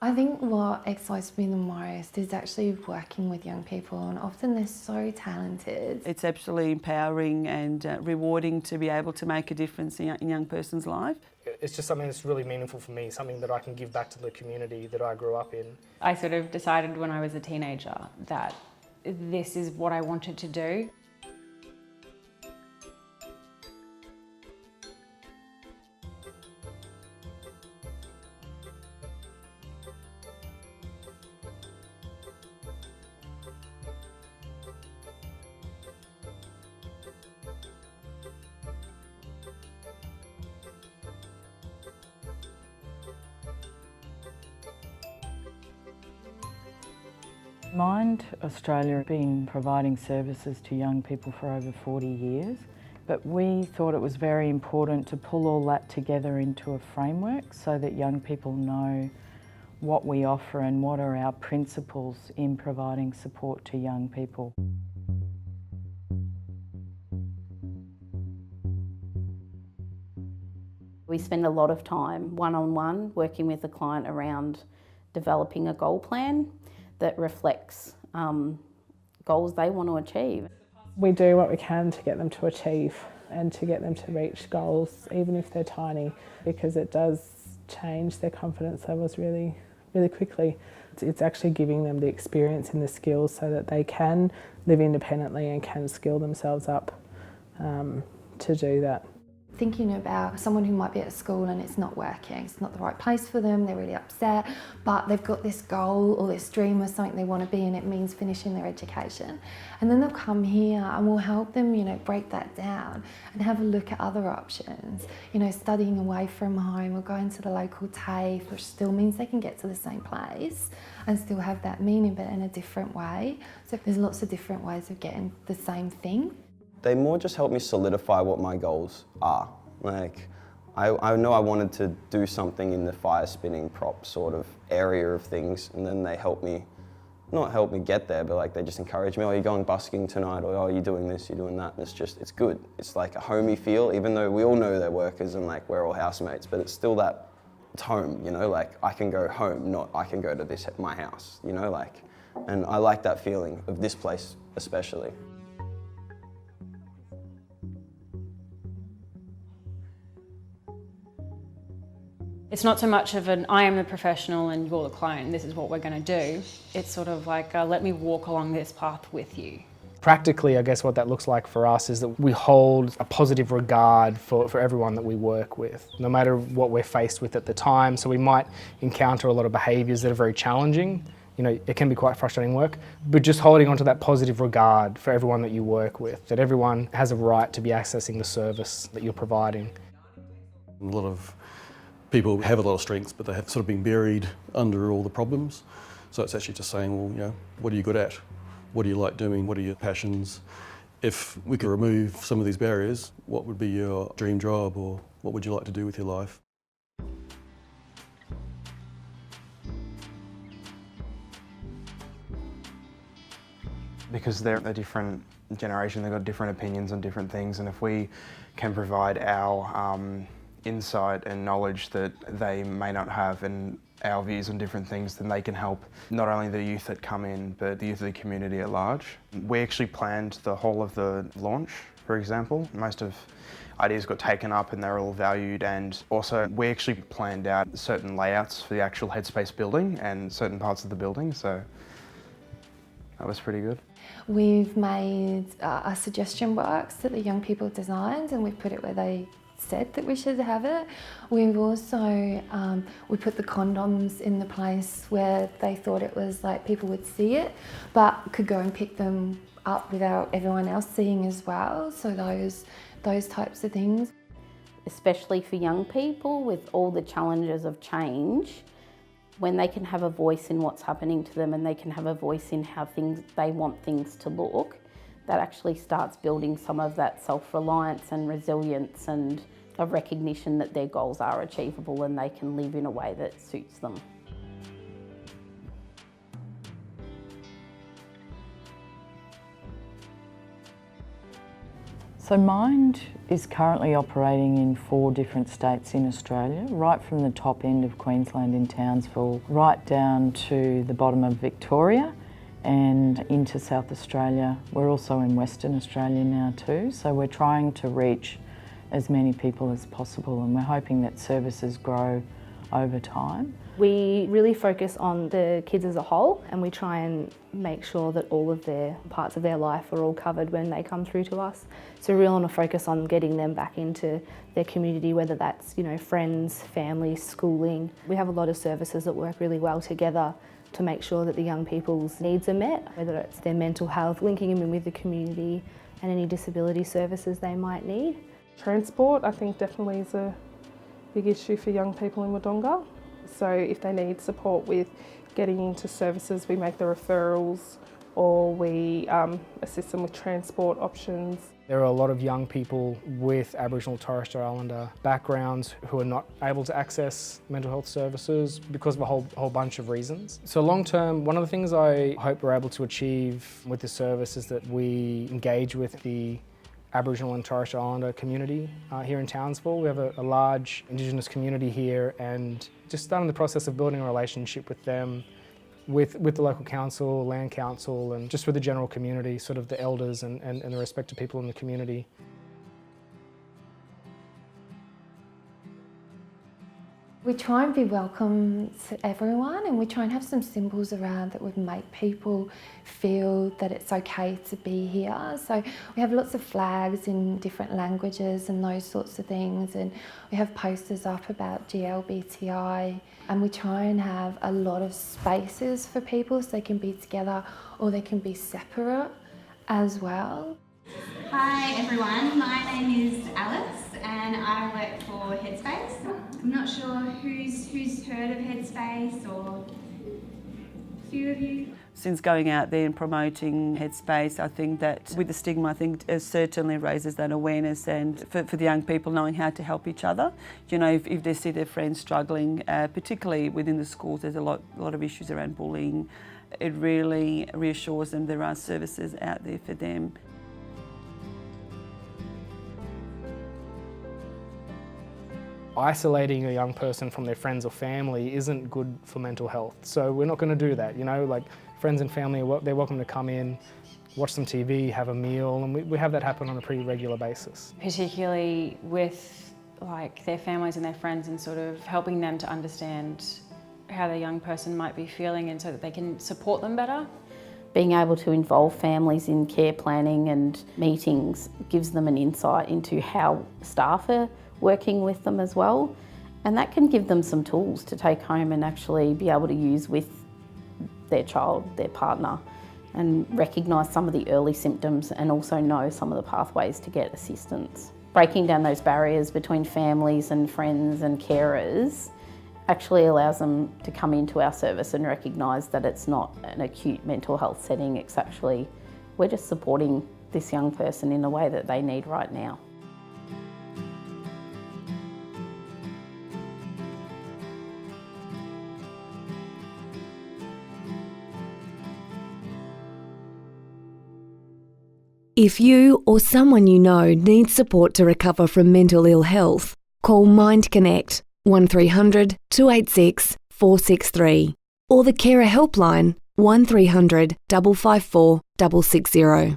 I think what excites me the most is actually working with young people, and often they're so talented. It's absolutely empowering and rewarding to be able to make a difference in a young person's life. It's just something that's really meaningful for me, something that I can give back to the community that I grew up in. I sort of decided when I was a teenager that this is what I wanted to do. Mind Australia have been providing services to young people for over 40 years, but we thought it was very important to pull all that together into a framework so that young people know what we offer and what are our principles in providing support to young people. We spend a lot of time one-on-one working with the client around developing a goal plan that reflects goals they want to achieve. We do what we can to get them to achieve and to get them to reach goals, even if they're tiny, because it does change their confidence levels really quickly. It's actually giving them the experience and the skills so that they can live independently and can skill themselves up to do that. Thinking about someone who might be at school and it's not working, it's not the right place for them, they're really upset, but they've got this goal or this dream or something they want to be, and it means finishing their education. And then they'll come here and we'll help them, break that down and have a look at other options. Studying away from home or going to the local TAFE, which still means they can get to the same place and still have that meaning, but in a different way. So there's lots of different ways of getting the same thing. They more just help me solidify what my goals are. I know I wanted to do something in the fire spinning prop sort of area of things, and then they help me, not help me get there, but they just encourage me, oh, you're going busking tonight, or oh, you're doing this, you're doing that, and it's good. It's like a homey feel, even though we all know they're workers and we're all housemates, but it's still that, it's home, I can go home, not I can go to my house, and I like that feeling of this place especially. It's not so much of an I am the professional and you're the client and this is what we're going to do. It's sort of like let me walk along this path with you. Practically, I guess what that looks like for us is that we hold a positive regard for everyone that we work with, no matter what we're faced with at the time. So we might encounter a lot of behaviours that are very challenging. It can be quite frustrating work, but just holding on to that positive regard for everyone that you work with, that everyone has a right to be accessing the service that you're providing. A lot of people have a lot of strengths, but they have sort of been buried under all the problems. So it's actually just saying, well, what are you good at? What do you like doing? What are your passions? If we could remove some of these barriers, what would be your dream job, or what would you like to do with your life? Because they're a different generation, they've got different opinions on different things, and if we can provide our insight and knowledge that they may not have and our views on different things, then they can help not only the youth that come in, but the youth of the community at large. We actually planned the whole of the launch, for example. Most of ideas got taken up and they're all valued, and also we actually planned out certain layouts for the actual Headspace building and certain parts of the building, so that was pretty good. We've made a suggestion box that the young people designed, and we've put it where they said that we should have it. We've also, we put the condoms in the place where they thought it was people would see it, but could go and pick them up without everyone else seeing as well. So those types of things. Especially for young people with all the challenges of change, when they can have a voice in what's happening to them and they can have a voice in how they want things to look, that actually starts building some of that self-reliance and resilience and a recognition that their goals are achievable and they can live in a way that suits them. So Mind is currently operating in 4 different states in Australia, right from the top end of Queensland in Townsville, right down to the bottom of Victoria and into South Australia. We're also in Western Australia now too, so we're trying to reach as many people as possible, and we're hoping that services grow over time. We really focus on the kids as a whole, and we try and make sure that all of their parts of their life are all covered when they come through to us. So we really want to focus on getting them back into their community, whether that's, you know, friends, family, schooling. We have a lot of services that work really well together to make sure that the young people's needs are met, whether it's their mental health, linking them in with the community and any disability services they might need. Transport, I think, definitely is a big issue for young people in Wodonga. So if they need support with getting into services, we make the referrals or we assist them with transport options. There are a lot of young people with Aboriginal and Torres Strait Islander backgrounds who are not able to access mental health services because of a whole bunch of reasons. So long term, one of the things I hope we're able to achieve with this service is that we engage with the Aboriginal and Torres Strait Islander community here in Townsville. We have a large Indigenous community here, and just starting the process of building a relationship with them, with the local council, land council, and just with the general community, sort of the elders and the respected people in the community. We try and be welcome to everyone, and we try and have some symbols around that would make people feel that it's okay to be here. So we have lots of flags in different languages and those sorts of things, and we have posters up about GLBTI, and we try and have a lot of spaces for people so they can be together or they can be separate as well. Hi everyone, my name is Alice and I work for Headspace. I'm not sure who's heard of Headspace, or a few of you. Since going out there and promoting Headspace, I think that with the stigma, I think it certainly raises that awareness, and for the young people knowing how to help each other. You know, if they see their friends struggling, particularly within the schools, there's a lot of issues around bullying. It really reassures them there are services out there for them. Isolating a young person from their friends or family isn't good for mental health. So we're not going to do that, you know, like friends and family, they're welcome to come in, watch some TV, have a meal, and we have that happen on a pretty regular basis. Particularly with like their families and their friends, and sort of helping them to understand how the young person might be feeling, and so that they can support them better. Being able to involve families in care planning and meetings gives them an insight into how staff are working with them as well, and that can give them some tools to take home and actually be able to use with their child, their partner, and recognise some of the early symptoms and also know some of the pathways to get assistance. Breaking down those barriers between families and friends and carers actually allows them to come into our service and recognise that it's not an acute mental health setting, it's actually, we're just supporting this young person in the way that they need right now. If you or someone you know needs support to recover from mental ill health, call Mind Connect 1300 286 463 or the Carer Helpline 1300 554 660.